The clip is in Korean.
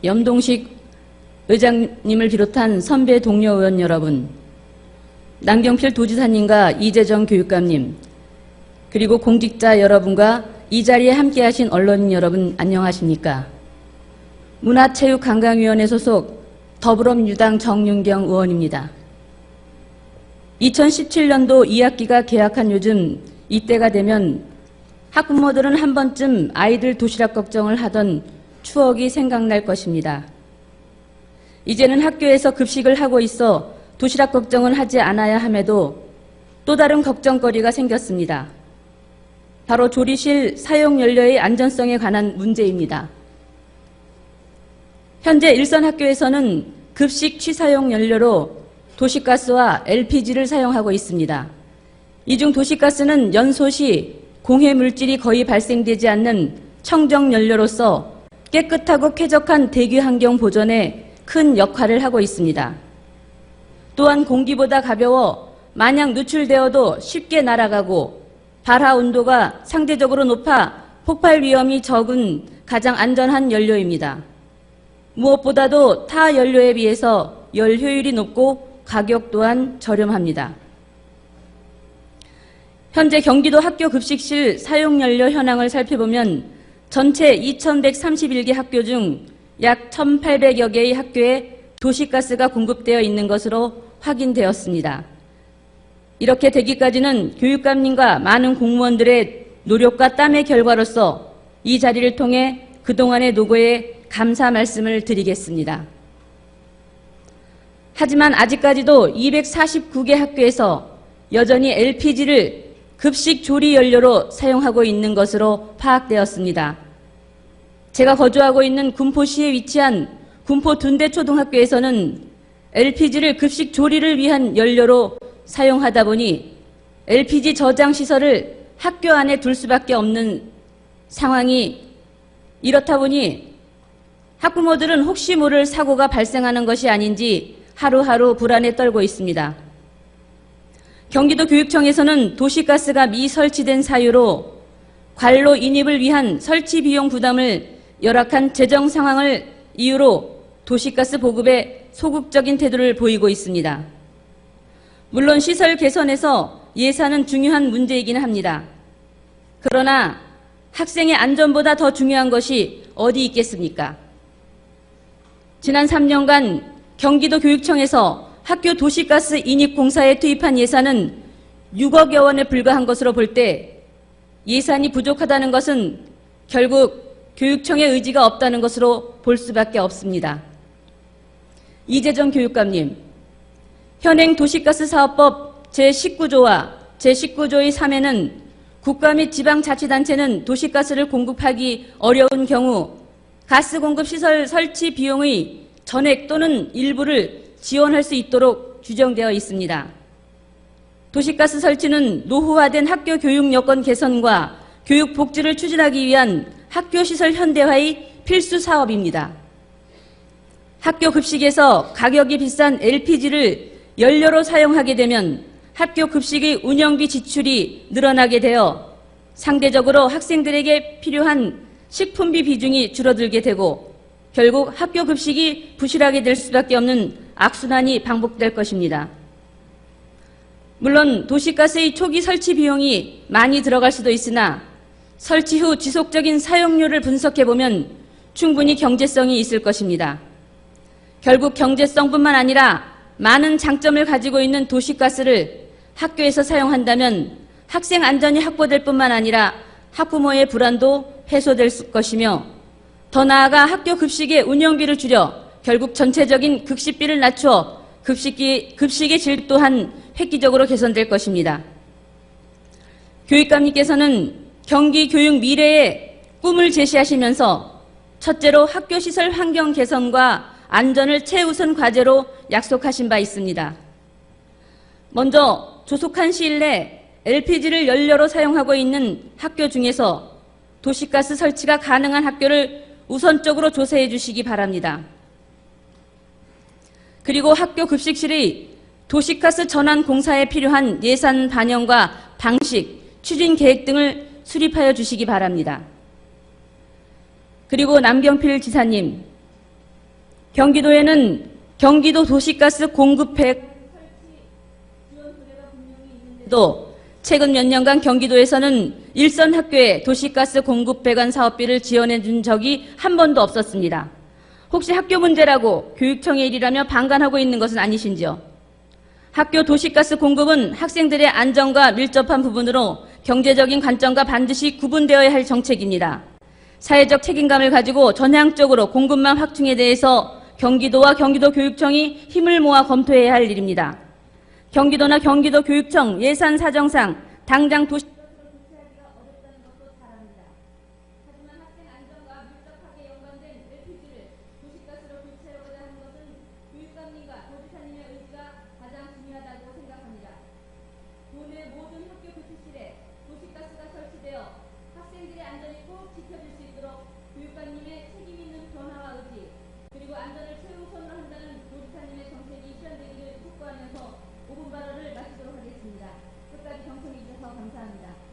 염동식 의장님을 비롯한 선배 동료 의원 여러분, 남경필 도지사님과 이재정 교육감님, 그리고 공직자 여러분과 이 자리에 함께하신 언론인 여러분 안녕하십니까? 문화체육관광위원회 소속 더불어민주당 정윤경 의원입니다. 2017년도 2학기가 개학한 요즘 이때가 되면 학부모들은 한 번쯤 아이들 도시락 걱정을 하던 추억이 생각날 것입니다. 이제는 학교에서 급식을 하고 있어 도시락 걱정은 하지 않아야 함에도 또 다른 걱정거리가 생겼습니다. 바로 조리실 사용연료의 안전성에 관한 문제입니다. 현재 일선 학교에서는 급식 취사용 연료로 도시가스와 LPG를 사용하고 있습니다. 이 중 도시가스는 연소 시 공해 물질이 거의 발생되지 않는 청정 연료로서 깨끗하고 쾌적한 대기 환경 보존에 큰 역할을 하고 있습니다. 또한 공기보다 가벼워 만약 누출되어도 쉽게 날아가고 발화 온도가 상대적으로 높아 폭발 위험이 적은 가장 안전한 연료입니다. 무엇보다도 타 연료에 비해서 열 효율이 높고 가격 또한 저렴합니다. 현재 경기도 학교 급식실 사용연료 현황을 살펴보면 전체 2,131개 학교 중 약 1,800여 개의 학교에 도시가스가 공급되어 있는 것으로 확인되었습니다. 이렇게 되기까지는 교육감님과 많은 공무원들의 노력과 땀의 결과로서 이 자리를 통해 그동안의 노고에 감사 말씀을 드리겠습니다. 하지만 아직까지도 249개 학교에서 여전히 LPG를 급식 조리 연료로 사용하고 있는 것으로 파악되었습니다. 제가 거주하고 있는 군포시에 위치한 군포 둔대초등학교에서는 LPG를 급식 조리를 위한 연료로 사용하다 보니 LPG 저장 시설을 학교 안에 둘 수밖에 없는 상황이 이렇다 보니 학부모들은 혹시 모를 사고가 발생하는 것이 아닌지 하루하루 불안에 떨고 있습니다. 경기도 교육청에서는 도시가스가 미설치된 사유로 관로 인입을 위한 설치 비용 부담을 열악한 재정 상황을 이유로 도시가스 보급에 소극적인 태도를 보이고 있습니다. 물론 시설 개선에서 예산은 중요한 문제이긴 합니다. 그러나 학생의 안전보다 더 중요한 것이 어디 있겠습니까? 지난 3년간 경기도 교육청에서 학교 도시가스 인입 공사에 투입한 예산은 6억여 원에 불과한 것으로 볼 때 예산이 부족하다는 것은 결국 교육청의 의지가 없다는 것으로 볼 수밖에 없습니다. 이재정 교육감님, 현행 도시가스 사업법 제19조와 제19조의 3에는 국가 및 지방자치단체는 도시가스를 공급하기 어려운 경우 가스 공급 시설 설치 비용의 전액 또는 일부를 지원할 수 있도록 규정되어 있습니다. 도시가스 설치는 노후화된 학교 교육 여건 개선과 교육 복지를 추진하기 위한 학교 시설 현대화의 필수 사업입니다. 학교 급식에서 가격이 비싼 LPG를 연료로 사용하게 되면 학교 급식의 운영비 지출이 늘어나게 되어 상대적으로 학생들에게 필요한 식품비 비중이 줄어들게 되고 결국 학교 급식이 부실하게 될 수밖에 없는 악순환이 반복될 것입니다. 물론 도시가스의 초기 설치 비용이 많이 들어갈 수도 있으나 설치 후 지속적인 사용료를 분석해보면 충분히 경제성이 있을 것입니다. 결국 경제성뿐만 아니라 많은 장점을 가지고 있는 도시가스를 학교에서 사용한다면 학생 안전이 확보될 뿐만 아니라 학부모의 불안도 해소될 것이며 더 나아가 학교 급식의 운영비를 줄여 결국 전체적인 급식비를 낮추어 급식의 질 또한 획기적으로 개선될 것입니다. 교육감님께서는 경기 교육 미래의 꿈을 제시하시면서 첫째로 학교 시설 환경 개선과 안전을 최우선 과제로 약속하신 바 있습니다. 먼저 조속한 시일 내 LPG를 연료로 사용하고 있는 학교 중에서 도시가스 설치가 가능한 학교를 우선적으로 조사해 주시기 바랍니다. 그리고 학교 급식실의 도시가스 전환 공사에 필요한 예산 반영과 방식, 추진 계획 등을 수립하여 주시기 바랍니다. 그리고 남경필 지사님, 경기도에는 경기도 도시가스 공급팩 또 최근 몇 년간 경기도에서는 일선 학교에 도시가스 공급 배관 사업비를 지원해 준 적이 한 번도 없었습니다. 혹시 학교 문제라고 교육청의 일이라며 방관하고 있는 것은 아니신지요? 학교 도시가스 공급은 학생들의 안전과 밀접한 부분으로 경제적인 관점과 반드시 구분되어야 할 정책입니다. 사회적 책임감을 가지고 전향적으로 공급망 확충에 대해서 경기도와 경기도교육청이 힘을 모아 검토해야 할 일입니다. 경기도나 경기도교육청 예산 사정상 당장 도시가스를 교체하기가 어렵다는 것도 잘 압니다. 하지만 학생 안전과 밀접하게 연관된 LPG를 도시가스로 교체하고자 하는 것은 교육감님과 도지사님의 의지가 가장 중요하다고 생각합니다. 도내 모든 학교 교체실에 도시가스가 설치되어 학생들의 안전이 꼭 지켜질 수 있도록 교육감님의 책임 있는 변화와 의지 그리고 안전을 최우선으로 한다는 도지사님의 정책이 실현되기를 촉구하면서 5분 발언을 마치도록 하겠습니다. 끝까지 경청해 주셔서 감사합니다.